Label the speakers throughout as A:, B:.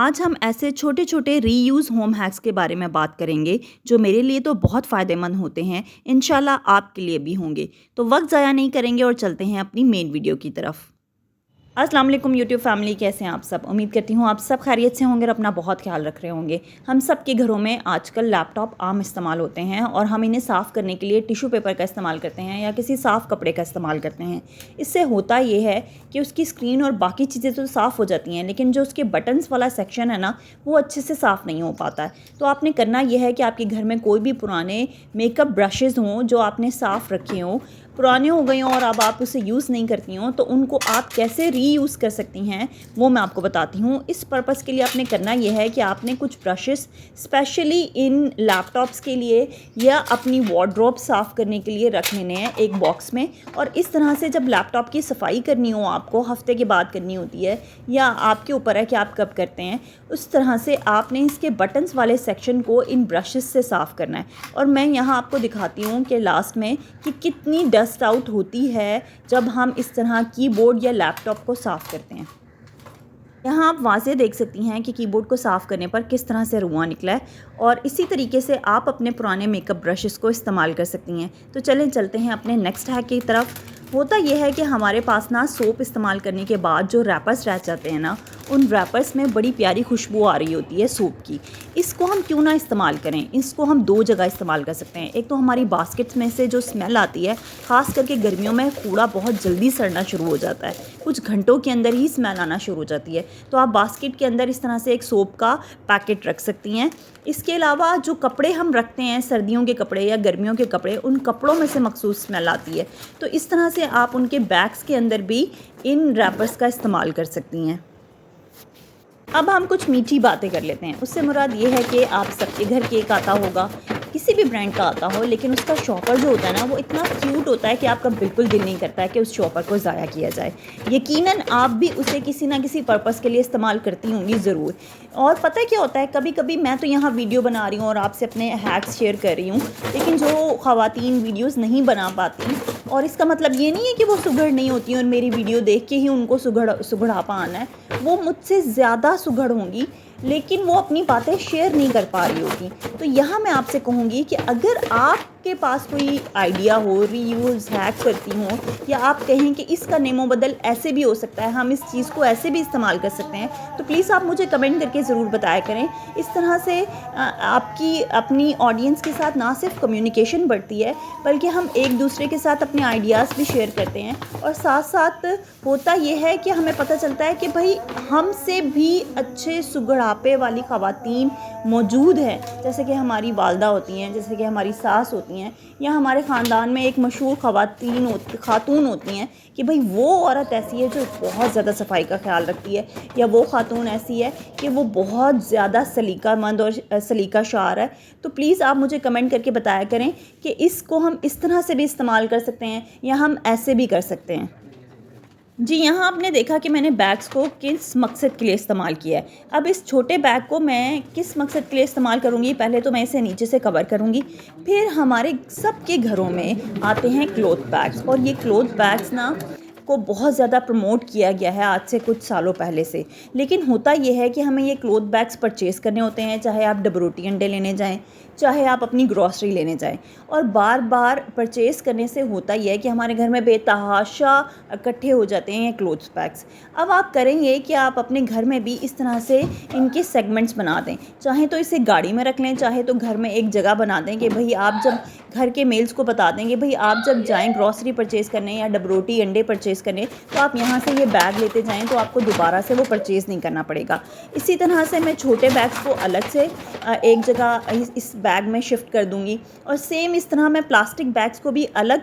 A: आज हम ऐसे छोटे-छोटे रीयूज़ होम हैक्स के बारे में बात करेंगे, जो मेरे लिए तो बहुत फ़ायदेमंद होते हैं, इंशाल्लाह आपके लिए भी होंगे। तो वक़्त ज़ाया नहीं करेंगे और चलते हैं अपनी मेन वीडियो की तरफ। अस्सलाम वालेकुम यूट्यूब फैमिली, कैसे हैं आप सब? उम्मीद करती हूँ आप सब खैरियत से होंगे और अपना बहुत ख्याल रख रहे होंगे। हम सब के घरों में आजकल लैपटॉप आम इस्तेमाल होते हैं और हम इन्हें साफ़ करने के लिए टिश्यू पेपर का इस्तेमाल करते हैं या किसी साफ़ कपड़े का इस्तेमाल करते हैं। इससे होता ये है कि उसकी स्क्रीन और बाकी चीज़ें तो साफ़ हो जाती हैं, लेकिन जो उसके बटन्स वाला सेक्शन है ना, वो अच्छे से साफ़ नहीं हो पाता है। तो आपने करना ये है कि आपके घर में कोई भी पुराने मेकअप ब्रशेज़ हों जो आपने साफ़ रखे हों, पुराने हो गए हों और अब आप उसे यूज़ नहीं करती हों, तो उनको आप कैसे रीयूज़ कर सकती हैं वो मैं आपको बताती हूँ। इस पर्पज़ के लिए आपने करना ये है कि आपने कुछ ब्रशेस स्पेशली इन लैपटॉप्स के लिए या अपनी वार्डरोब साफ़ करने के लिए रख लेने हैं एक बॉक्स में। और इस तरह से जब लैपटॉप की सफाई करनी हो, आपको हफ्ते के बाद करनी होती है या आपके ऊपर है कि आप कब करते हैं, उस तरह से आपने इसके बटन्स वाले सेक्शन को इन ब्रशेस से साफ़ करना है। और मैं यहाँ आपको दिखाती हूँ कि लास्ट में कि कितनी डस्ट आउट होती है जब हम इस तरह कीबोर्ड या लैपटॉप को साफ़ करते हैं। यहाँ आप वाज़ेह देख सकती हैं कि कीबोर्ड को साफ़ करने पर किस तरह से रुआं निकला है और इसी तरीके से आप अपने पुराने मेकअप ब्रशेस को इस्तेमाल कर सकती हैं। तो चलें चलते हैं अपने नेक्स्ट हैक की तरफ। होता यह है कि हमारे पास ना सोप इस्तेमाल करने के बाद जो रैपर्स रह जाते हैं ना, उन रैपर्स में बड़ी प्यारी खुशबू आ रही होती है सोप की। इसको हम क्यों ना इस्तेमाल करें, इसको हम दो जगह इस्तेमाल कर सकते हैं। एक तो हमारी बास्केट्स में से जो स्मेल आती है, ख़ास करके गर्मियों में कूड़ा बहुत जल्दी सड़ना शुरू हो जाता है, कुछ घंटों के अंदर ही स्मेल आना शुरू हो जाती है। तो आप बास्केट के अंदर इस तरह से एक सोप का पैकेट रख सकती हैं। इसके अलावा जो कपड़े हम रखते हैं, सर्दियों के कपड़े या गर्मियों के कपड़े, उन कपड़ों में से मखसूस स्मेल आती है। तो इस तरह से आप उनके बैग्स के अंदर भी इन रैपर्स का इस्तेमाल कर सकती हैं। अब हम कुछ मीठी बातें कर लेते हैं। उससे मुराद ये है कि आप सबके घर केक आता होगा, किसी भी ब्रांड का आता हो, लेकिन उसका शॉपर जो होता है ना, वो इतना क्यूट होता है कि आपका बिल्कुल दिल नहीं करता है कि उस शॉपर को ज़ाया किया जाए। यकीनन आप भी उसे किसी ना किसी पर्पस के लिए इस्तेमाल करती होंगी ज़रूर। और पता है क्या होता है, कभी कभी मैं तो यहाँ वीडियो बना रही हूँ और आपसे अपने हैक्स शेयर कर रही हूँ, लेकिन जो ख़वातीन वीडियोज़ नहीं बना पाती, और इसका मतलब ये नहीं है कि वो सुघड़ नहीं होती और मेरी वीडियो देख के ही उनको सुघड़ापा आना है, वो मुझसे ज़्यादा सुघड़ होंगी, लेकिन वो अपनी बातें शेयर नहीं कर पा रही होगी। तो यहाँ मैं आपसे कहूँगी कि अगर आपके पास कोई आइडिया हो, रीयूज़ हैक करती हो, या आप कहें कि इसका नेमो बदल ऐसे भी हो सकता है, हम इस चीज़ को ऐसे भी इस्तेमाल कर सकते हैं, तो प्लीज़ आप मुझे कमेंट करके ज़रूर बताया करें। इस तरह से आपकी अपनी ऑडियंस के साथ ना सिर्फ कम्युनिकेशन बढ़ती है, बल्कि हम एक दूसरे के साथ अपने आइडियाज़ भी शेयर करते हैं। और साथ साथ होता ये है कि हमें पता चलता है कि भाई हमसे भी अच्छे सुघड़ापे वाली ख़वातीन मौजूद हैं, जैसे कि हमारी वालदा होती हैं, जैसे कि हमारी सास होती हैं, या हमारे ख़ानदान में एक मशहूर खातून होती हैं कि भाई वो औरत ऐसी है जो बहुत ज़्यादा सफाई का ख्याल रखती है, या वो खातून ऐसी है कि वो बहुत ज़्यादा सलीकामंद और सलीका शार है। तो प्लीज़ आप मुझे कमेंट करके बताया करें कि इसको हम इस तरह से भी इस्तेमाल कर सकते हैं या हम ऐसे भी कर सकते हैं। जी, यहाँ आपने देखा कि मैंने बैग्स को किस मकसद के लिए इस्तेमाल किया है। अब इस छोटे बैग को मैं किस मकसद के लिए इस्तेमाल करूँगी, पहले तो मैं इसे नीचे से कवर करूँगी, फिर हमारे सबके घरों में आते हैं क्लॉथ बैग्स, और ये क्लॉथ बैग्स ना को बहुत ज़्यादा प्रमोट किया गया है आज से कुछ सालों पहले से। लेकिन होता ये है कि हमें ये क्लॉथ बैग्स परचेज़ करने होते हैं, चाहे आप डबरोटी अंडे लेने जाएँ, चाहे आप अपनी ग्रॉसरी लेने जाएँ, और बार बार परचेज़ करने से होता ये है कि हमारे घर में बेतहाशा इकट्ठे हो जाते हैं ये क्लॉथ बैग्स। अब आप करेंगे कि आप अपने घर में भी इस तरह से इनके सेगमेंट्स बना दें, चाहे तो इसे गाड़ी में रख लें, चाहे तो घर में एक जगह बना दें कि भाई आप जब घर के मेल्स को बता देंगे, भाई आप जब जाएँ ग्रॉसरी परचेज़ करने या डबरोटी अंडे परचेज़ करने, तो आप यहाँ से ये बैग लेते जाएँ, तो आपको दोबारा से वो परचेज़ नहीं करना पड़ेगा। इसी तरह से मैं छोटे बैग्स को अलग से एक जगह इस बैग में शिफ्ट कर दूँगी, और सेम इस तरह मैं प्लास्टिक बैग्स को भी अलग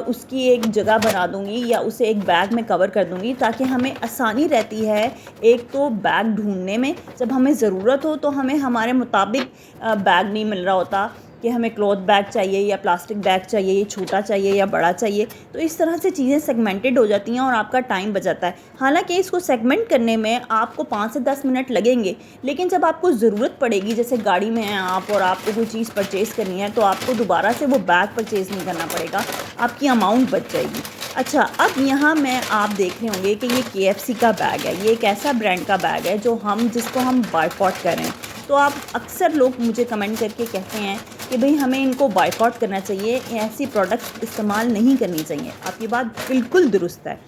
A: उसकी एक जगह बना दूँगी या उसे एक बैग में कवर कर दूँगी, ताकि हमें आसानी रहती है एक तो बैग ढूंढने में, जब हमें ज़रूरत हो तो हमें हमारे मुताबिक बैग नहीं मिल रहा होता, कि हमें क्लॉथ बैग चाहिए या प्लास्टिक बैग चाहिए, ये छोटा चाहिए या बड़ा चाहिए। तो इस तरह से चीज़ें सेगमेंटेड हो जाती हैं और आपका टाइम बच जाता है। हालांकि इसको सेगमेंट करने में आपको 5 से 10 मिनट लगेंगे, लेकिन जब आपको ज़रूरत पड़ेगी, जैसे गाड़ी में हैं आप और आपको कोई चीज़ परचेज़ करनी है, तो आपको दोबारा से वो बैग परचेज़ नहीं करना पड़ेगा, आपकी अमाउंट बच जाएगी। अच्छा, अब यहाँ मैं आप देख रहे होंगे कि ये KFC का बैग है। ये एक ऐसा ब्रांड का बैग है जिसको हम बॉयकॉट कर रहे हैं। तो आप अक्सर लोग मुझे कमेंट करके कहते हैं कि भाई हमें इनको बॉयकॉट करना चाहिए, ऐसी प्रोडक्ट्स इस्तेमाल नहीं करनी चाहिए। आपकी बात बिल्कुल दुरुस्त है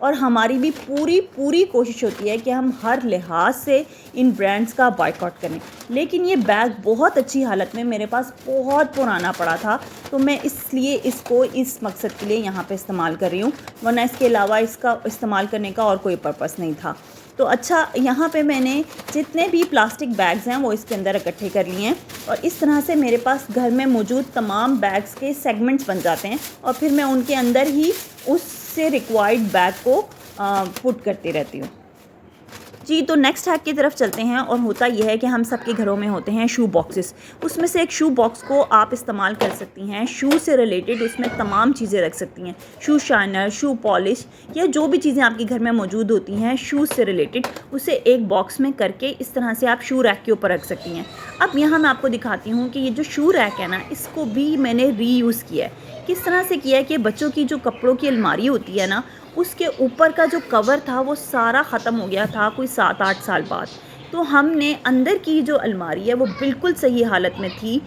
A: और हमारी भी पूरी कोशिश होती है कि हम हर लिहाज से इन ब्रांड्स का बॉयकॉट करें। लेकिन ये बैग बहुत अच्छी हालत में मेरे पास बहुत पुराना पड़ा था, तो मैं इसलिए इसको इस मकसद के लिए यहाँ पे इस्तेमाल कर रही हूँ, वरना इसके अलावा इसका इस्तेमाल करने का और कोई पर्पस नहीं था। तो अच्छा, यहाँ पे मैंने जितने भी प्लास्टिक बैग्स हैं वो इसके अंदर इकट्ठे कर लिए हैं और इस तरह से मेरे पास घर में मौजूद तमाम बैग्स के सेगमेंट्स बन जाते हैं और फिर मैं उनके अंदर ही उससे रिक्वायर्ड बैग को पुट करती रहती हूँ। जी, तो नेक्स्ट हैक की तरफ चलते हैं और होता यह है कि हम सबके घरों में होते हैं शू बॉक्सेस। उसमें से एक शू बॉक्स को आप इस्तेमाल कर सकती हैं शू से रिलेटेड, उसमें तमाम चीज़ें रख सकती हैं, शू शाइनर, शू पॉलिश या जो भी चीज़ें आपके घर में मौजूद होती हैं शूज़ से रिलेटेड, उसे एक बॉक्स में करके इस तरह से आप शू रैक के ऊपर रख सकती हैं। अब यहाँ मैं आपको दिखाती हूँ कि ये जो शू रैक है ना, इसको भी मैंने रीयूज़ किया है। किस तरह से किया है कि बच्चों की जो कपड़ों की अलमारी होती है ना, उसके ऊपर का जो कवर था वो सारा ख़त्म हो गया था कोई 7-8 साल बाद। तो हमने अंदर की जो अलमारी है वो बिल्कुल सही हालत में थी।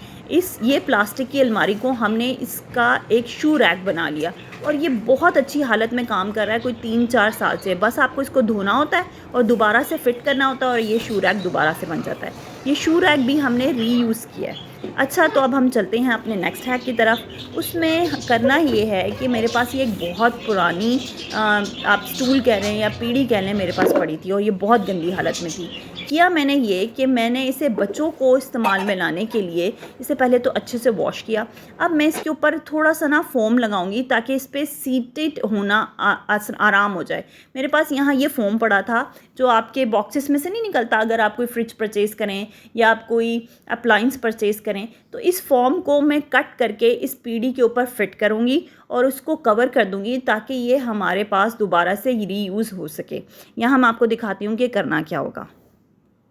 A: ये प्लास्टिक की अलमारी को हमने इसका एक शू रैक बना लिया और ये बहुत अच्छी हालत में काम कर रहा है कोई 3-4 साल से। बस आपको इसको धोना होता है और दोबारा से फ़िट करना होता है और ये शू रैक दोबारा से बन जाता है। ये शू रैक भी हमने रीयूज़ किया है। अच्छा, तो अब हम चलते हैं अपने नेक्स्ट हैक की तरफ। उसमें करना ये है कि मेरे पास ये एक बहुत पुरानी आप स्टूल कह रहे हैं या पीढ़ी कह लें, मेरे पास पड़ी थी और ये बहुत गंदी हालत में थी। किया मैंने ये कि मैंने इसे बच्चों को इस्तेमाल में लाने के लिए इसे पहले तो अच्छे से वॉश किया। अब मैं इसके ऊपर थोड़ा सा ना फ़ोम लगाऊंगी ताकि इस पर सीटेड होना आराम हो जाए। मेरे पास यहाँ ये फ़ोम पड़ा था जो आपके बॉक्सेस में से नहीं निकलता अगर आप कोई फ्रिज परचेज़ करें या आप कोई अप्लाइंस परचेज़ करें। तो इस फॉर्म को मैं कट करके इस पीढ़ी के ऊपर फिट करूँगी और उसको कवर कर दूँगी ताकि ये हमारे पास दोबारा से रीयूज़ हो सके। यहाँ मैं आपको दिखाती हूँ कि करना क्या होगा।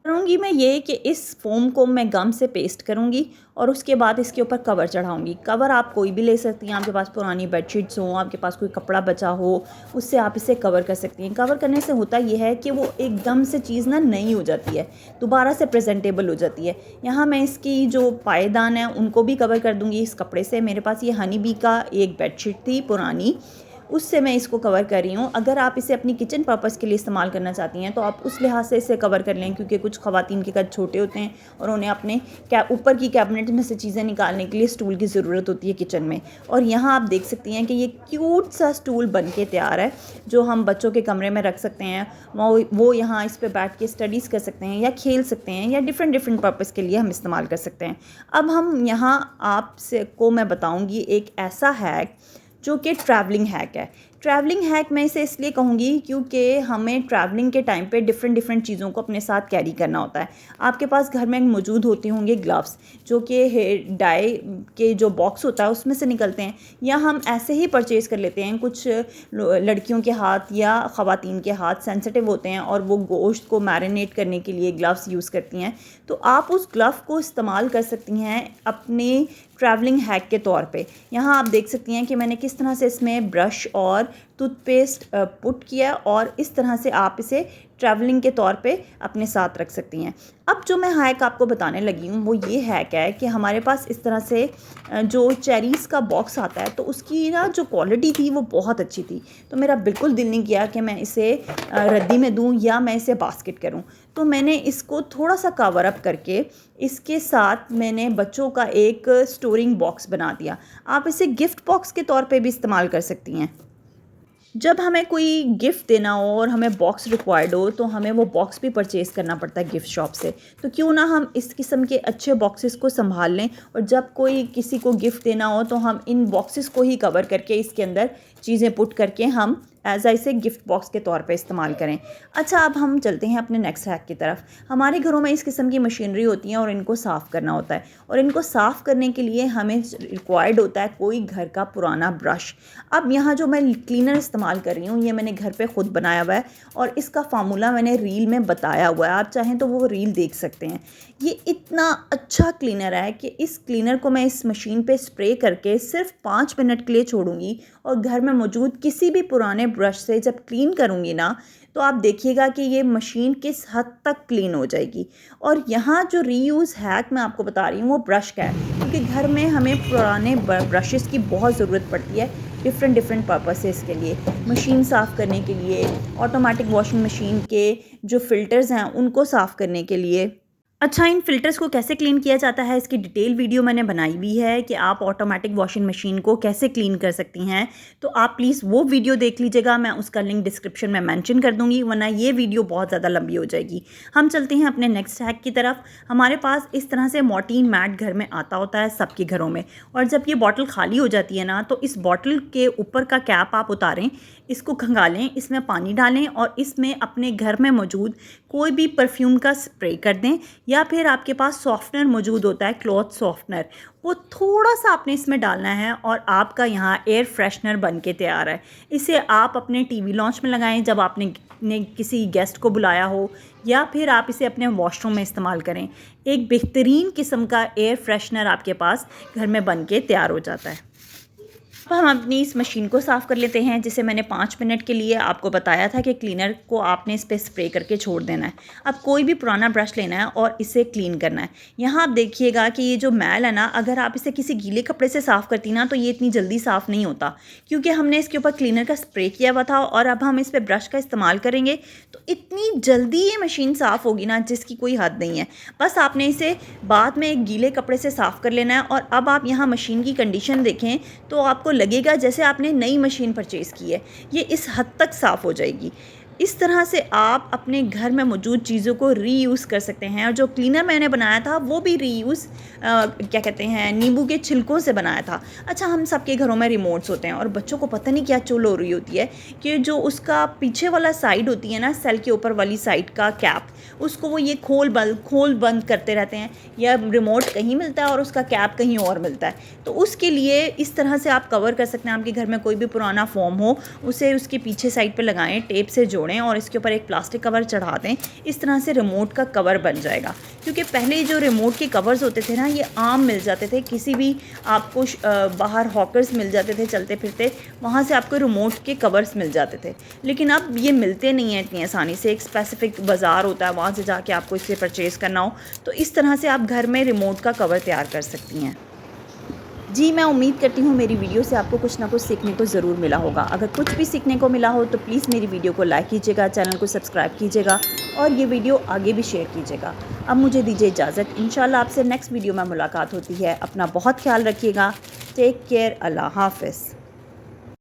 A: करूँगी मैं ये कि इस फोम को मैं गम से पेस्ट करूँगी और उसके बाद इसके ऊपर कवर चढ़ाऊँगी। कवर आप कोई भी ले सकती हैं, आपके पास पुरानी बेडशीट्स हो, आपके पास कोई कपड़ा बचा हो, उससे आप इसे कवर कर सकती हैं। कवर करने से होता ये है कि वो एकदम से चीज़ ना नई हो जाती है, दोबारा से प्रेजेंटेबल हो जाती है। यहाँ मैं इसकी जो पायदान है उनको भी कवर कर दूँगी इस कपड़े से। मेरे पास ये हनी बी का एक बेडशीट थी पुरानी, उससे मैं इसको कवर कर रही हूँ। अगर आप इसे अपनी किचन पर्पस के लिए इस्तेमाल करना चाहती हैं तो आप उस लिहाज से इसे कवर कर लें, क्योंकि कुछ ख़वातीन के कद छोटे होते हैं और उन्हें अपने ऊपर की कैबिनेट में से चीज़ें निकालने के लिए स्टूल की ज़रूरत होती है किचन में। और यहाँ आप देख सकती हैं कि ये क्यूट सा स्टूल बन के तैयार है जो हम बच्चों के कमरे में रख सकते हैं। वो यहाँ इस पर बैठ के स्टडीज़ कर सकते हैं या खेल सकते हैं या डिफरेंट पर्पज़ के लिए हम इस्तेमाल कर सकते हैं। अब हम यहाँ आपसे को मैं बताऊँगी एक ऐसा हैक जो कि ट्रैवलिंग हैक है। ट्रैवलिंग हैक मैं इसे इसलिए कहूँगी क्योंकि हमें ट्रैवलिंग के टाइम पे डिफरेंट चीज़ों को अपने साथ कैरी करना होता है। आपके पास घर में मौजूद होते होंगे ग्लव्स जो कि हेयर डाई के जो बॉक्स होता है उसमें से निकलते हैं, या हम ऐसे ही परचेज़ कर लेते हैं। कुछ लड़कियों के हाथ या ख़वातीन के हाथ सेंसिटिव होते हैं और वो गोश्त को मैरिनेट करने के लिए ग्लव्स यूज़ करती हैं, तो आप उस ग्लव को इस्तेमाल कर सकती हैं अपने ट्रैवलिंग हैक के तौर पे। यहाँ आप देख सकती हैं कि मैंने किस तरह से इसमें ब्रश और टूथपेस्ट पुट किया और इस तरह से आप इसे ट्रैवलिंग के तौर पे अपने साथ रख सकती हैं। अब जो मैं हैक आपको बताने लगी हूँ वो ये हैक है कि हमारे पास इस तरह से जो चेरीज़ का बॉक्स आता है तो उसकी ना जो क्वालिटी थी वो बहुत अच्छी थी, तो मेरा बिल्कुल दिल नहीं किया कि मैं इसे रद्दी में दूँ या मैं इसे बास्केट करूँ। तो मैंने इसको थोड़ा सा कवर अप करके इसके साथ मैंने बच्चों का एक स्टोरिंग बॉक्स बना दिया। आप इसे गिफ्ट बॉक्स के तौर पे भी इस्तेमाल कर सकती हैं। जब हमें कोई गिफ्ट देना हो और हमें बॉक्स रिक्वायर्ड हो तो हमें वो बॉक्स भी परचेज़ करना पड़ता है गिफ्ट शॉप से, तो क्यों ना हम इस किस्म के अच्छे बॉक्सेस को संभाल लें और जब कोई किसी को गिफ्ट देना हो तो हम इन बॉक्सेस को ही कवर करके इसके अंदर चीज़ें पुट करके हम एज आ इसे गिफ्ट बॉक्स के तौर पे इस्तेमाल करें। अच्छा, अब हम चलते हैं अपने नेक्स्ट हैक की तरफ। हमारे घरों में इस किस्म की मशीनरी होती हैं और इनको साफ़ करना होता है, और इनको साफ़ करने के लिए हमें रिक्वायर्ड होता है कोई घर का पुराना ब्रश। अब यहाँ जो मैं क्लीनर इस्तेमाल कर रही हूँ ये मैंने घर पे ख़ुद बनाया हुआ है, और इसका फार्मूला मैंने रील में बताया हुआ है, आप चाहें तो वो रील देख सकते हैं। ये इतना अच्छा क्लीनर है कि इस क्लीनर को मैं इस मशीन पे स्प्रे करके सिर्फ 5 मिनट के लिए छोड़ूंगी, और घर में मौजूद किसी भी पुराने ब्रश से जब क्लीन करूंगी ना, तो आप देखिएगा कि ये मशीन किस हद तक क्लीन हो जाएगी। और यहाँ जो रीयूज़ हैक मैं आपको बता रही हूँ वो ब्रश का है, क्योंकि घर में हमें पुराने ब्रशेस की बहुत ज़रूरत पड़ती है डिफरेंट पर्पसेस के लिए, मशीन साफ़ करने के लिए, ऑटोमेटिक वॉशिंग मशीन के जो फ़िल्टर्स हैं उनको साफ़ करने के लिए। अच्छा, इन फ़िल्टर्स को कैसे क्लीन किया जाता है इसकी डिटेल वीडियो मैंने बनाई हुई है कि आप ऑटोमेटिक वॉशिंग मशीन को कैसे क्लीन कर सकती हैं, तो आप प्लीज़ वो वीडियो देख लीजिएगा, मैं उसका लिंक डिस्क्रिप्शन में मेंशन कर दूंगी, वरना ये वीडियो बहुत ज़्यादा लंबी हो जाएगी। हम चलते हैं अपने नेक्स्ट हैक की तरफ। हमारे पास इस तरह से मोर्टीन मैट घर में आता होता है सबके घरों में, और जब ये बॉटल खाली हो जाती है ना, तो इस बॉटल के ऊपर का कैप आप उतारें, इसको खंगालें, इसमें पानी डालें और इसमें अपने घर में मौजूद कोई भी परफ्यूम का स्प्रे कर दें, या फिर आपके पास सॉफ्टनर मौजूद होता है, क्लॉथ सॉफ्टनर, वो थोड़ा सा आपने इसमें डालना है और आपका यहाँ एयर फ्रेशनर बन के तैयार है। इसे आप अपने टीवी लॉन्च में लगाएं जब आपने किसी गेस्ट को बुलाया हो, या फिर आप इसे अपने वॉशरूम में इस्तेमाल करें। एक बेहतरीन किस्म का एयर फ्रेशनर आपके पास घर में बन के तैयार हो जाता है। अब हम अपनी इस मशीन को साफ़ कर लेते हैं, जिसे मैंने 5 मिनट के लिए आपको बताया था कि क्लीनर को आपने इस पर स्प्रे करके छोड़ देना है। अब कोई भी पुराना ब्रश लेना है और इसे क्लीन करना है। यहाँ आप देखिएगा कि ये जो मैल है ना, अगर आप इसे किसी गीले कपड़े से साफ़ करती ना, तो ये इतनी जल्दी साफ़ नहीं होता, क्योंकि हमने इसके ऊपर क्लीनर का स्प्रे किया हुआ था, और अब हम इस पर ब्रश का इस्तेमाल करेंगे तो इतनी जल्दी ये मशीन साफ़ होगी ना, जिसकी कोई हद नहीं है। बस आपने इसे बाद में एक गीले कपड़े से साफ़ कर लेना है, और अब आप यहाँ मशीन की कंडीशन देखें तो आपको लगेगा जैसे आपने नई मशीन परचेज़ की है। ये इस हद तक साफ़ हो जाएगी। इस तरह से आप अपने घर में मौजूद चीज़ों को रीयूज़ कर सकते हैं। और जो क्लीनर मैंने बनाया था वो भी रीयूज़ क्या कहते हैं, नींबू के छिलकों से बनाया था। अच्छा, हम सबके घरों में रिमोट्स होते हैं, और बच्चों को पता नहीं क्या चुल हो रही होती है कि जो उसका पीछे वाला साइड होती है ना, सेल के ऊपर वाली साइड का कैप, उसको वो ये खोल बंद करते रहते हैं, या रिमोट कहीं मिलता है और उसका कैप कहीं और मिलता है। तो उसके लिए इस तरह से आप कवर कर सकते हैं। आपके घर में कोई भी पुराना फ़ोम हो, उसे उसके पीछे साइड पर लगाएं, टेप से जोड़ें और इसके ऊपर एक प्लास्टिक कवर चढ़ा दें। इस तरह से रिमोट का कवर बन जाएगा। क्योंकि पहले जो रिमोट के कवर्स होते थे ना, ये आम मिल जाते थे, किसी भी आपको बाहर हॉकर्स मिल जाते थे चलते फिरते, वहाँ से आपको रिमोट के कवर्स मिल जाते थे। लेकिन अब ये मिलते नहीं हैं इतनी आसानी से। एक स्पेसिफिक बाज़ार होता है, वहाँ से जाके आपको इसे परचेज़ करना हो, तो इस तरह से आप घर में रिमोट का कवर तैयार कर सकती हैं। जी, मैं उम्मीद करती हूँ मेरी वीडियो से आपको कुछ ना कुछ सीखने को ज़रूर मिला होगा। अगर कुछ भी सीखने को मिला हो तो प्लीज़ मेरी वीडियो को लाइक कीजिएगा, चैनल को सब्सक्राइब कीजिएगा, और ये वीडियो आगे भी शेयर कीजिएगा। अब मुझे दीजिए इजाज़त, इंशाल्लाह आपसे नेक्स्ट वीडियो में मुलाकात होती है। अपना बहुत ख्याल रखिएगा। Take care. अल्लाह हाफ़िज़।